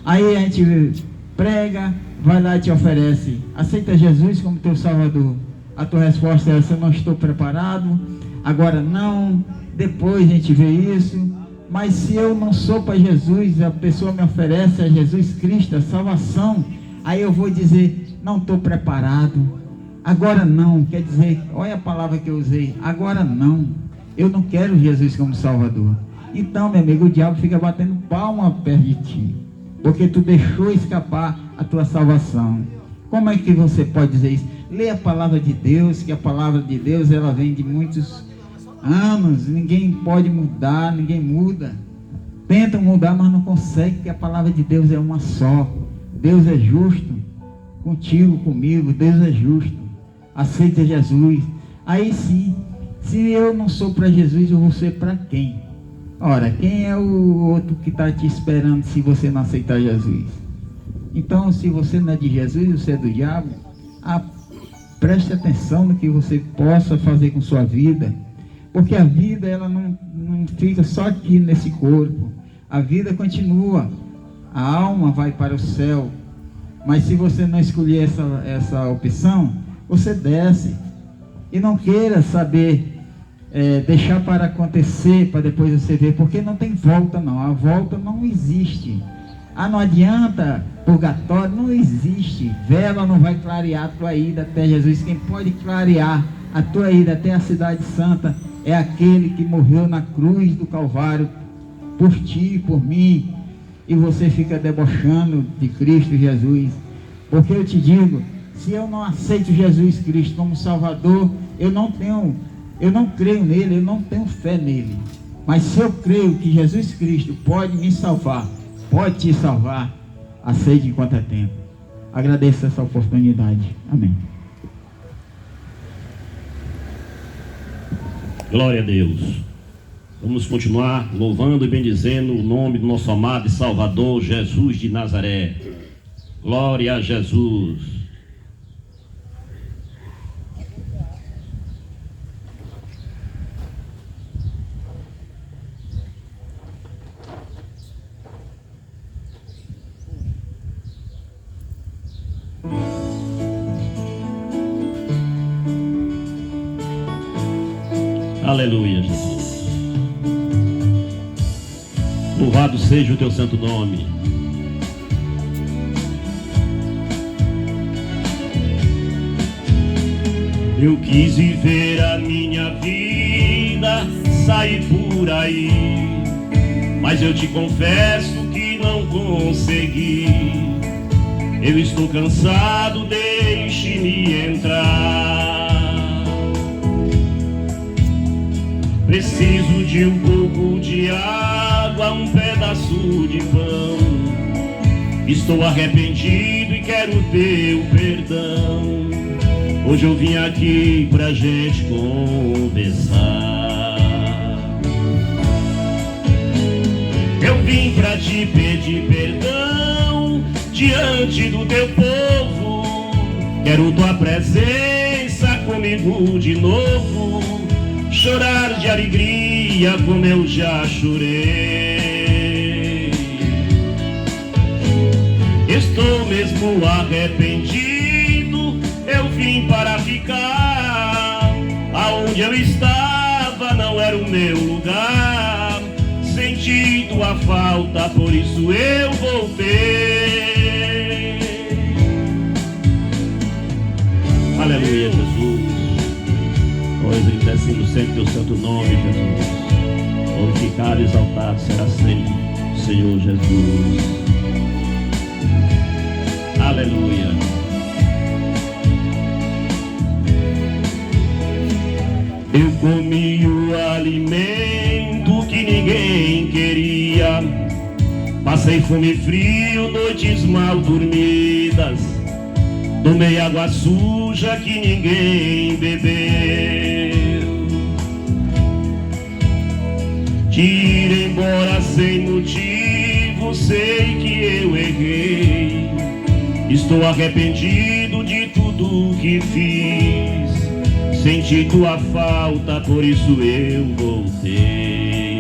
Aí a gente prega, vai lá e te oferece, aceita Jesus como teu Salvador. A tua resposta é, eu não estou preparado, agora não, depois a gente vê isso. Mas se eu não sou para Jesus, a pessoa me oferece a Jesus Cristo, a salvação, aí eu vou dizer, não estou preparado, agora não, quer dizer, olha a palavra que eu usei, agora não, eu não quero Jesus como Salvador. Então, meu amigo, o diabo fica batendo palma perto de ti, porque tu deixou escapar a tua salvação. Como é que você pode dizer isso? Lê a palavra de Deus, que a palavra de Deus ela vem de muitos anos, ninguém pode mudar, ninguém muda. Tentam mudar, mas não consegue, porque a palavra de Deus é uma só. Deus é justo, contigo, comigo, Deus é justo. Aceita Jesus. Aí sim, se eu não sou para Jesus, eu vou ser para quem? Ora, quem é o outro que está te esperando se você não aceitar Jesus? Então, se você não é de Jesus, você é do diabo, preste atenção no que você possa fazer com sua vida. Porque a vida ela não fica só aqui nesse corpo. A vida continua. A alma vai para o céu. Mas se você não escolher essa opção, você desce. E não queira saber, deixar para acontecer, para depois você ver. Porque não tem volta não. A volta não existe. Não adianta purgatório, não existe. Vela não vai clarear a tua ida até Jesus. Quem pode clarear a tua ida até a cidade santa é aquele que morreu na cruz do Calvário por ti, por mim, e você fica debochando de Cristo Jesus. Porque eu te digo, se eu não aceito Jesus Cristo como Salvador, eu não creio nele, eu não tenho fé nele. Mas se eu creio que Jesus Cristo pode me salvar, pode te salvar, aceite enquanto é tempo. Agradeço essa oportunidade. Amém. Glória a Deus. Vamos continuar louvando e bendizendo o nome do nosso amado e Salvador Jesus de Nazaré. Glória a Jesus. Aleluia, Jesus. Louvado seja o teu santo nome. Eu quis viver a minha vida, sair por aí, mas eu te confesso que não consegui. Eu estou cansado, deixe-me entrar. Preciso de um pouco de água, um pedaço de pão. Estou arrependido e quero teu perdão. Hoje eu vim aqui pra gente conversar. Eu vim pra te pedir perdão diante do teu povo. Quero tua presença comigo de novo. Chorar de alegria como eu já chorei. Estou mesmo arrependido, eu vim para ficar. Aonde eu estava não era o meu lugar. Senti tua falta, por isso eu voltei. Aleluia, Jesus. Nós engrandecemos sempre teu santo nome, Jesus. Glorificado e exaltado será sempre o Senhor Jesus. Aleluia. Eu comi o alimento que ninguém queria. Passei fome e frio, noites mal dormidas. Tomei água suja que ninguém bebeu. Te ir embora sem motivo, sei que eu errei. Estou arrependido de tudo que fiz. Senti tua falta, por isso eu voltei.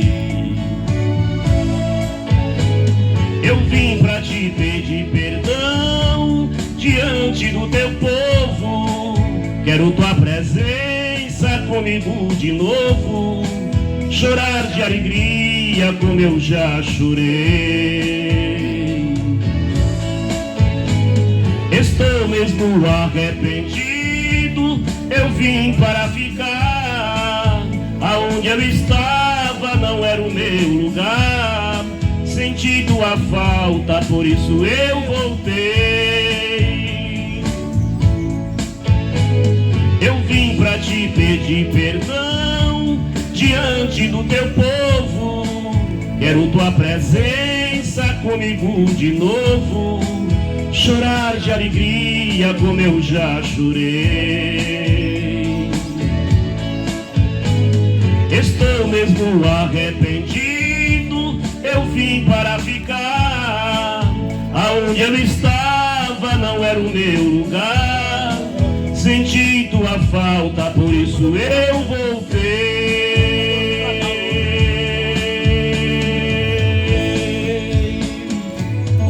Eu vim pra te pedir perdão diante do teu povo. Quero tua presença comigo de novo. Chorar de alegria como eu já chorei. Estou mesmo arrependido, eu vim para ficar. Aonde eu estava não era o meu lugar. Senti tua falta, por isso eu voltei. Eu vim pra te pedir perdão diante do teu povo. Quero tua presença comigo de novo. Chorar de alegria como eu já chorei. Estou mesmo arrependido, eu vim para ficar. Aonde eu estava não era o meu lugar. Senti tua falta, por isso eu voltei.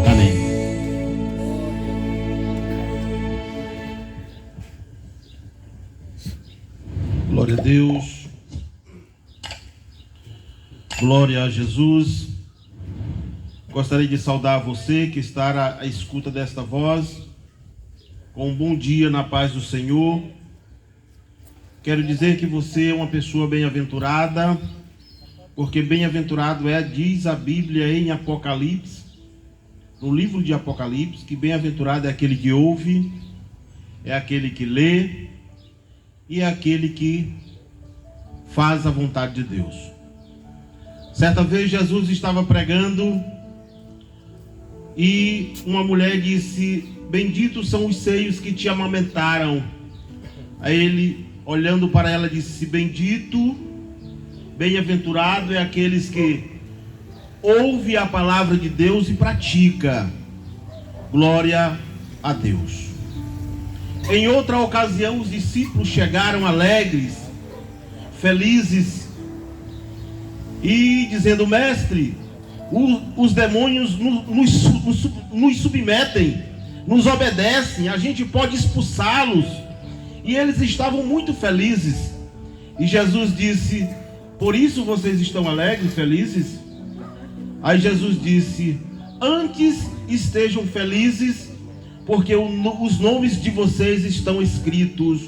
Amém. Glória a Deus. Glória a Jesus. Gostaria de saudar você que está à escuta desta voz, com um bom dia na paz do Senhor. Quero dizer que você é uma pessoa bem-aventurada, porque bem-aventurado diz a Bíblia em Apocalipse, no livro de Apocalipse, que bem-aventurado é aquele que ouve, é aquele que lê e é aquele que faz a vontade de Deus. Certa vez Jesus estava pregando e uma mulher disse: benditos são os seios que te amamentaram. Aí ele, olhando para ela, disse: bendito, bem-aventurado é aqueles que ouve a palavra de Deus e pratica. Glória a Deus. Em outra ocasião, os discípulos chegaram alegres, felizes, e dizendo: mestre, os demônios nos submetem, nos obedecem, a gente pode expulsá-los. E eles estavam muito felizes. E Jesus disse: por isso vocês estão alegres, felizes? Aí Jesus disse: antes estejam felizes, porque os nomes de vocês estão escritos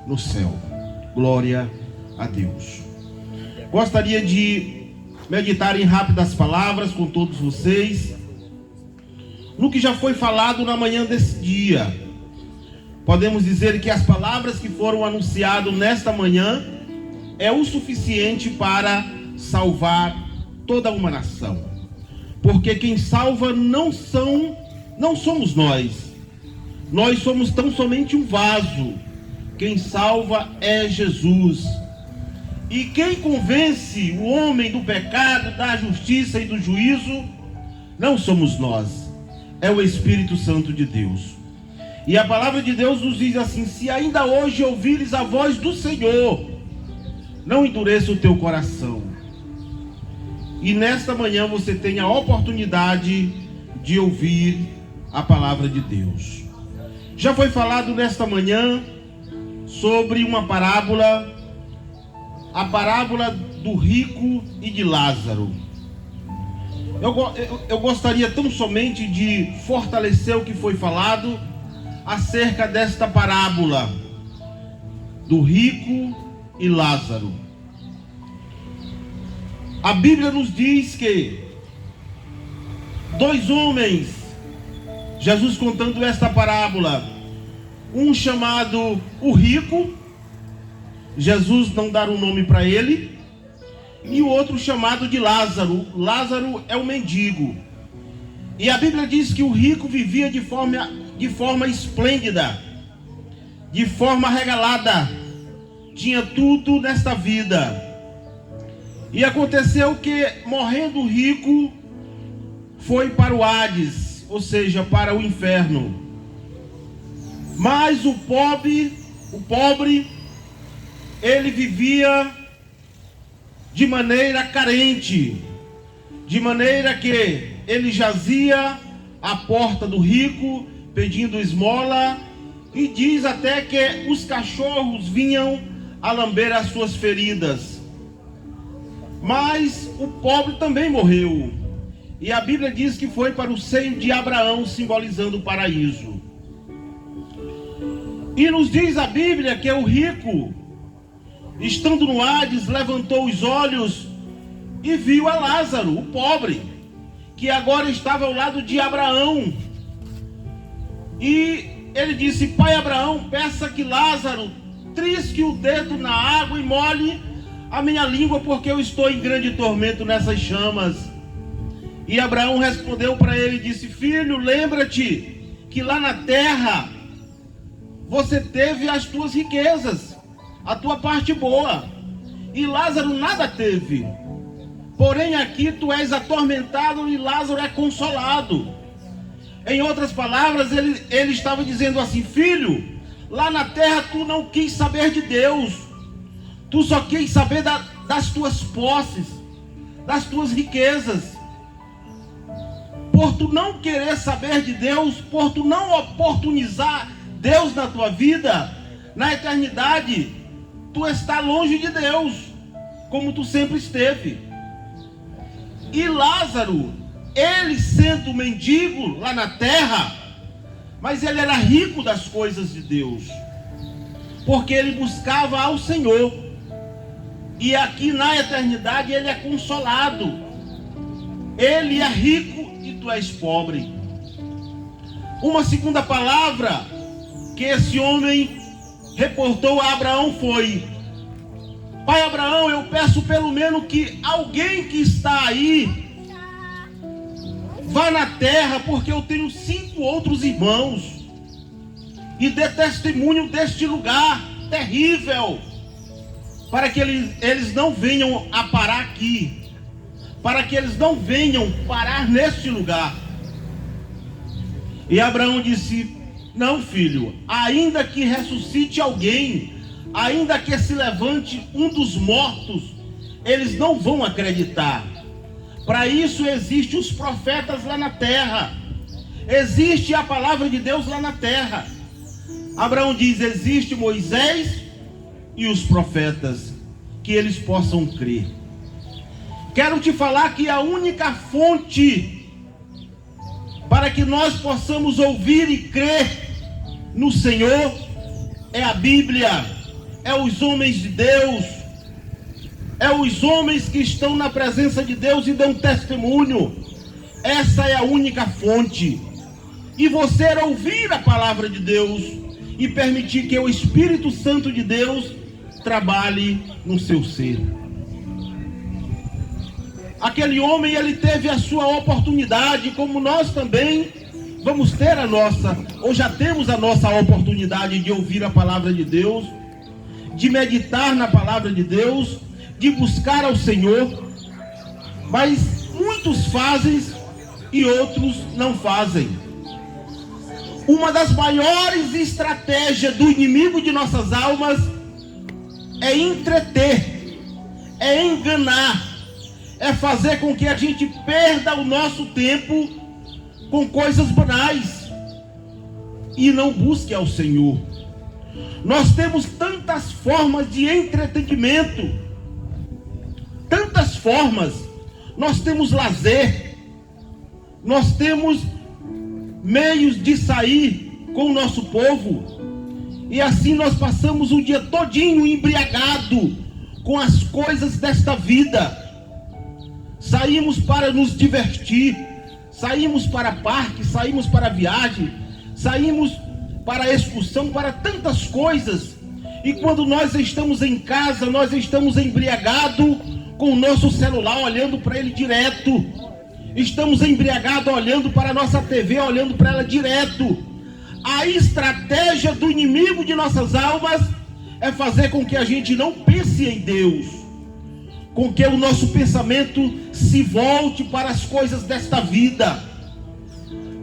no céu. Glória a Deus. Gostaria de meditar em rápidas palavras com todos vocês no que já foi falado na manhã desse dia. Podemos dizer que as palavras que foram anunciadas nesta manhã é o suficiente para salvar toda uma nação, porque quem salva não somos nós somos tão somente um vaso. Quem salva é Jesus. E quem convence o homem do pecado, da justiça e do juízo não somos nós, é o Espírito Santo de Deus. E a palavra de Deus nos diz assim: se ainda hoje ouvires a voz do Senhor, não endureça o teu coração. E nesta manhã você tem a oportunidade de ouvir a palavra de Deus. Já foi falado nesta manhã sobre uma parábola, a parábola do rico e de Lázaro. Eu gostaria tão somente de fortalecer o que foi falado acerca desta parábola do rico e Lázaro. A Bíblia nos diz que dois homens, Jesus contando esta parábola, um chamado o rico, Jesus não dá um nome para ele, e o outro chamado de Lázaro. Lázaro é o mendigo. E a Bíblia diz que o rico vivia de forma esplêndida, de forma regalada, tinha tudo nesta vida. E aconteceu que, morrendo o rico, foi para o Hades, ou seja, para o inferno. Mas o pobre, ele vivia de maneira carente, de maneira que ele jazia à porta do rico, pedindo esmola, e diz até que os cachorros vinham a lamber as suas feridas. Mas o pobre também morreu, e a Bíblia diz que foi para o seio de Abraão, simbolizando o paraíso. E nos diz a Bíblia que o rico, estando no Hades, levantou os olhos e viu a Lázaro, o pobre, que agora estava ao lado de Abraão. E ele disse: pai Abraão, peça que Lázaro trisque o dedo na água e molhe a minha língua, porque eu estou em grande tormento nessas chamas. E Abraão respondeu para ele e disse: filho, lembra-te que lá na terra você teve as tuas riquezas, a tua parte boa, e Lázaro nada teve. Porém aqui tu és atormentado e Lázaro é consolado. Em outras palavras, ele estava dizendo assim: filho, lá na terra tu não quis saber de Deus, tu só quis saber das tuas posses, das tuas riquezas. Por tu não querer saber de Deus, por tu não oportunizar Deus na tua vida, na eternidade, tu está longe de Deus, como tu sempre esteve. E Lázaro, ele sendo mendigo lá na terra, mas ele era rico das coisas de Deus, porque ele buscava ao Senhor. E aqui na eternidade ele é consolado. Ele é rico e tu és pobre. Uma segunda palavra que esse homem reportou a Abraão foi: pai Abraão, eu peço pelo menos que alguém que está aí vá na terra, porque eu tenho 5 outros irmãos, e dê testemunho deste lugar terrível, para que eles não venham a parar aqui, para que eles não venham parar neste lugar. E Abraão disse: não, filho, ainda que ressuscite alguém, ainda que se levante um dos mortos, eles não vão acreditar. Para isso existem os profetas lá na terra, existe a palavra de Deus lá na terra. Abraão diz: existe Moisés e os profetas, que eles possam crer. Quero te falar que a única fonte para que nós possamos ouvir e crer no Senhor é a Bíblia, é os homens de Deus, é os homens que estão na presença de Deus e dão testemunho. Essa é a única fonte. E você ouvir a palavra de Deus e permitir que o Espírito Santo de Deus trabalhe no seu ser. Aquele homem, ele teve a sua oportunidade, como nós também vamos ter a nossa, ou já temos a nossa oportunidade de ouvir a palavra de Deus, de meditar na palavra de Deus, de buscar ao Senhor. Mas muitos fazem e outros não fazem. Uma das maiores estratégias do inimigo de nossas almas é entreter, é enganar, é fazer com que a gente perda o nosso tempo com coisas banais e não busque ao Senhor. Nós temos tantas formas de entretenimento, tantas formas. Nós temos lazer, nós temos meios de sair com o nosso povo, e assim nós passamos o dia todinho embriagado com as coisas desta vida. Saímos para nos divertir, saímos para parque, saímos para viagem, saímos para excursão, para tantas coisas. E quando nós estamos em casa, nós estamos embriagados com o nosso celular, olhando para ele direto. Estamos embriagados olhando para a nossa TV, olhando para ela direto. A estratégia do inimigo de nossas almas é fazer com que a gente não pense em Deus, com que o nosso pensamento se volte para as coisas desta vida.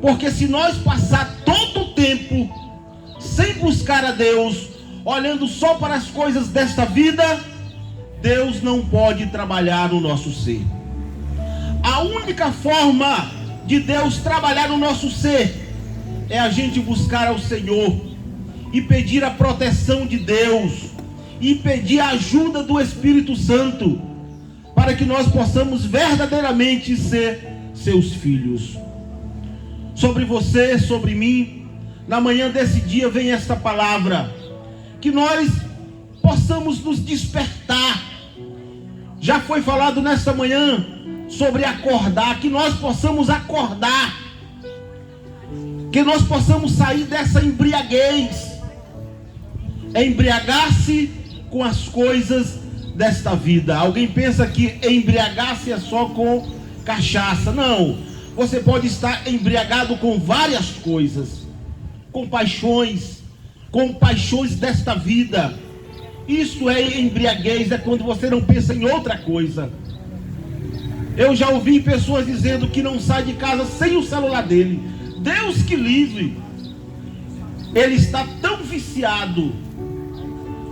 Porque se nós passar todo o tempo sem buscar a Deus, olhando só para as coisas desta vida, Deus não pode trabalhar no nosso ser. A única forma de Deus trabalhar no nosso ser é a gente buscar ao Senhor e pedir a proteção de Deus e pedir a ajuda do Espírito Santo, para que nós possamos verdadeiramente ser seus filhos. Sobre você, sobre mim, na manhã desse dia vem esta palavra, que nós possamos nos despertar. Já foi falado nesta manhã sobre acordar, que nós possamos acordar, que nós possamos sair dessa embriaguez, embriagar-se com as coisas desta vida. Alguém pensa que embriagar-se é só com cachaça. Não, você pode estar embriagado com várias coisas, com paixões desta vida. Isso é embriaguez, é quando você não pensa em outra coisa. Eu já ouvi pessoas dizendo que não sai de casa sem o celular dele. Deus que livre. Ele está tão viciado,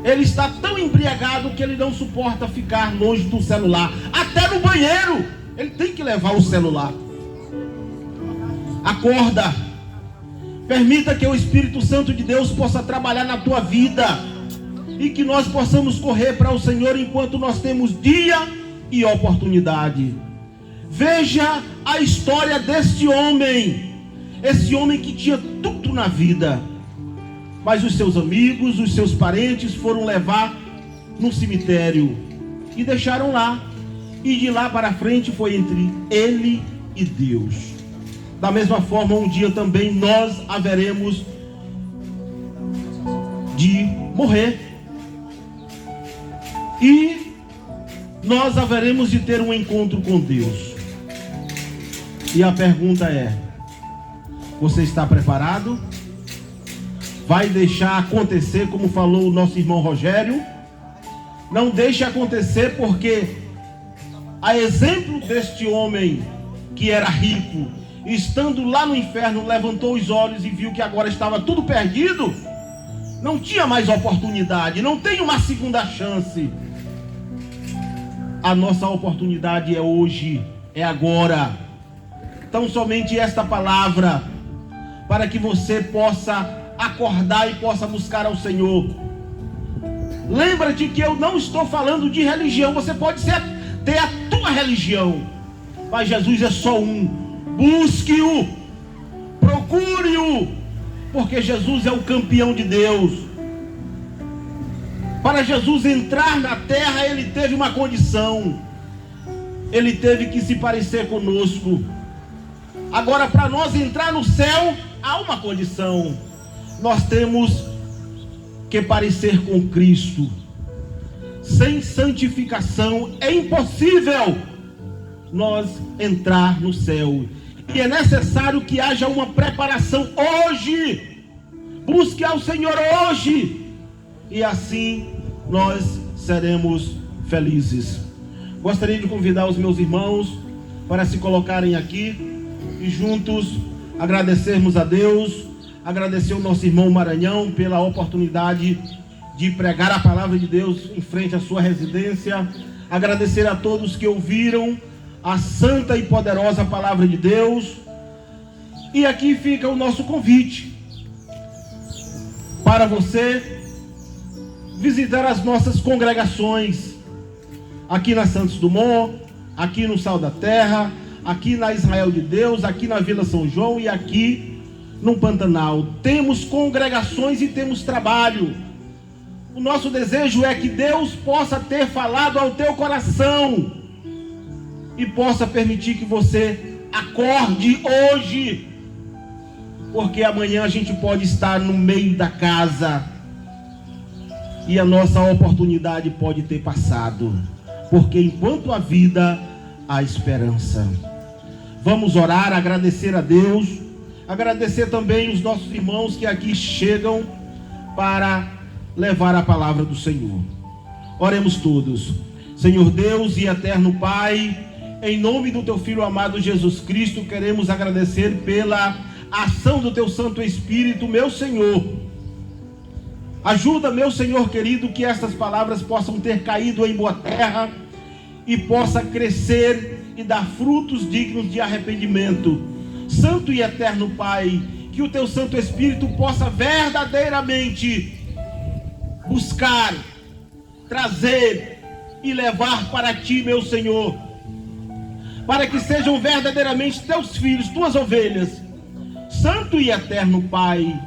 ele está tão embriagado que ele não suporta ficar longe do celular. Até no banheiro ele tem que levar o celular. Acorda. Permita que o Espírito Santo de Deus possa trabalhar na tua vida, e que nós possamos correr para o Senhor enquanto nós temos dia e oportunidade. Veja a história deste homem, esse homem que tinha tudo na vida, mas os seus amigos, os seus parentes foram levar no cemitério e deixaram lá, e de lá para frente foi entre ele e Deus. Da mesma forma, um dia também nós haveremos de morrer. E nós haveremos de ter um encontro com Deus. E a pergunta é: você está preparado? Vai deixar acontecer como falou o nosso irmão Rogério? Não deixe acontecer, porque a exemplo deste homem que era rico, estando lá no inferno, levantou os olhos e viu que agora estava tudo perdido, não tinha mais oportunidade, não tem uma segunda chance. A nossa oportunidade é hoje, é agora. Então somente esta palavra, para que você possa acordar e possa buscar ao Senhor. Lembra-te que eu não estou falando de religião. Você pode ter a tua religião, mas Jesus é só um. Busque-o, procure-o, porque Jesus é o campeão de Deus. Para Jesus entrar na terra, ele teve uma condição: ele teve que se parecer conosco. Agora, para nós entrar no céu, há uma condição: nós temos que parecer com Cristo. Sem santificação é impossível nós entrar no céu. E é necessário que haja uma preparação hoje. Busque ao Senhor hoje, e assim nós seremos felizes. Gostaria de convidar os meus irmãos para se colocarem aqui e juntos agradecermos a Deus, agradecer o nosso irmão Maranhão pela oportunidade de pregar a palavra de Deus em frente à sua residência, agradecer a todos que ouviram a santa e poderosa palavra de Deus. E aqui fica o nosso convite para você visitar as nossas congregações aqui na Santos Dumont, aqui no Sal da Terra, aqui na Israel de Deus, aqui na Vila São João e aqui no Pantanal. Temos congregações e temos trabalho. O nosso desejo é que Deus possa ter falado ao teu coração e possa permitir que você acorde hoje, porque amanhã a gente pode estar no meio da casa e a nossa oportunidade pode ter passado, porque enquanto há vida, há esperança. Vamos orar, agradecer a Deus, agradecer também os nossos irmãos que aqui chegam para levar a palavra do Senhor. Oremos todos. Senhor Deus e eterno Pai, em nome do teu Filho amado Jesus Cristo, queremos agradecer pela ação do teu Santo Espírito, meu Senhor. Ajuda, meu Senhor querido, que estas palavras possam ter caído em boa terra e possa crescer e dar frutos dignos de arrependimento. Santo e eterno Pai, que o teu Santo Espírito possa verdadeiramente buscar, trazer e levar para ti, meu Senhor, para que sejam verdadeiramente teus filhos, tuas ovelhas. Santo e eterno Pai,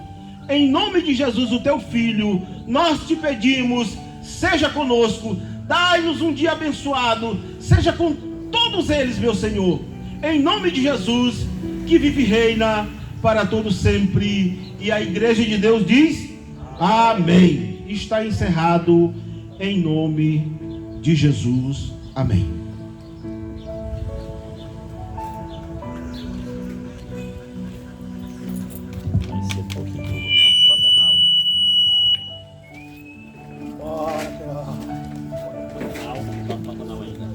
em nome de Jesus, o teu Filho, nós te pedimos, seja conosco, dai-nos um dia abençoado, seja com todos eles, meu Senhor, em nome de Jesus, que vive e reina para todo sempre. E a igreja de Deus diz: amém. Está encerrado em nome de Jesus. Amém. Pantanal ainda.